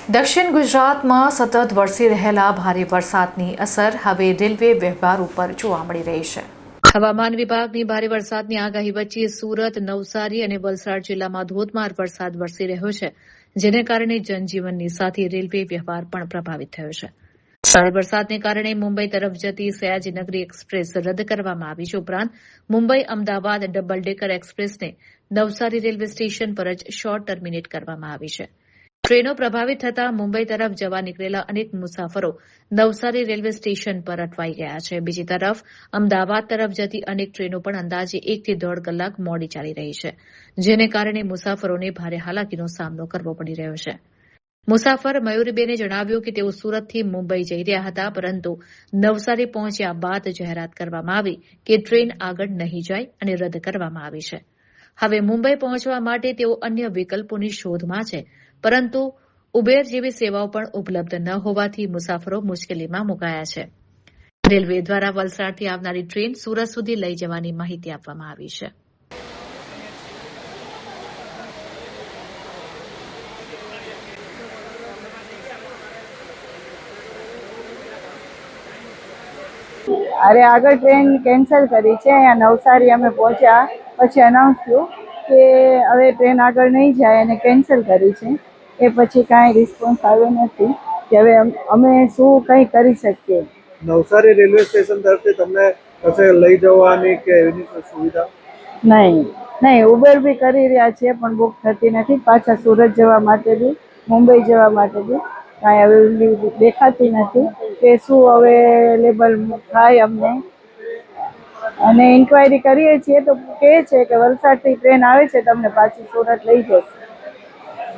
દક્ષિણ ગુજરાતમાં સતત વરસી રહેલા ભારે વરસાદની અસર હવે રેલવે વ્યવહાર ઉપર જોવા મળી રહી છે। હવામાન વિભાગની ભારે વરસાદની આગાહી વચ્ચે સુરત, નવસારી અને વલસાડ જિલ્લામાં ધોધમાર વરસાદ વરસી રહ્યો છે, જેને કારણે જનજીવનની સાથે રેલવે વ્યવહાર પણ પ્રભાવિત થયો છે। ભારે વરસાદને કારણે મુંબઈ તરફ જતી સયાજીનગરી એક્સપ્રેસ રદ કરવામાં આવી છે। ઉપરાંત મુંબઈ અમદાવાદ ડબલ ડેકર એક્સપ્રેસને નવસારી રેલવે સ્ટેશન પર જ શોર્ટ ટર્મિનેટ કરવામાં આવી છે। ટ્રેનો પ્રભાવિત થતાં મુંબઈ તરફ જવા નીકળેલા અનેક મુસાફરો નવસારી રેલવે સ્ટેશન પર અટવાઈ ગયા છે। બીજી તરફ અમદાવાદ તરફ જતી અનેક ટ્રેનો પણ અંદાજે 1 થી 1.5 કલાક મોડી ચાલી રહી છે, જેને કારણે મુસાફરોને ભારે હાલાકીનો સામનો કરવો પડી રહ્યો છે। મુસાફર મયુરીબેને જણાવ્યું કે તેઓ સુરતથી મુંબઈ જઈ રહ્યા હતા, પરંતુ નવસારી પહોંચ્યા બાદ જાહેરાત કરવામાં આવી કે ટ્રેન આગળ નહીં જાય અને રદ કરવામાં આવી છે। હવે મુંબઈ પહોંચવા માટે તેઓ અન્ય વિકલ્પોની શોધમાં છે, પરંતુ ઉબેર જેવી સેવાઓ પણ ઉપલબ્ધ ન હોવાથી મુસાફરો મુશ્કેલીમાં મુકાયા છે। રેલવે દ્વારા વલસાડથી આવનારી ટ્રેન સુરત સુધી લઈ જવાની માહિતી આપવામાં આવી છે। अरे આગળ ટ્રેન કેન્સલ કરી છે। અહીંયા નવસારી અમે પહોંચ્યા પછી અનાઉન્સ થયું કે હવે ટ્રેન આગળ નહીં જાય અને કેન્સલ કરી છે। એ પછી કાંઈ રિસ્પોન્સ આવ્યો નથી કે હવે અમે શું કંઈ કરી શકીએ। નવસારી રેલવે સ્ટેશન તરફથી તમને કશે લઈ જવાની કે એની કોઈ સુવિધા? નહીં, ઉબેર બી કરી રહ્યા છીએ પણ બુક થતી નથી। પાછા સુરત જવા માટે બી, મુંબઈ જવા માટે બી કાંઈ અવેલેબિલિટી દેખાતી નથી કે શું અવેલેબલ થાય અમને। અને ઇન્ક્વાયરી કરીએ છીએ તો કહે છે કે વલસાડથી ટ્રેન આવે છે, તમને પાછી સુરત લઈ જશે।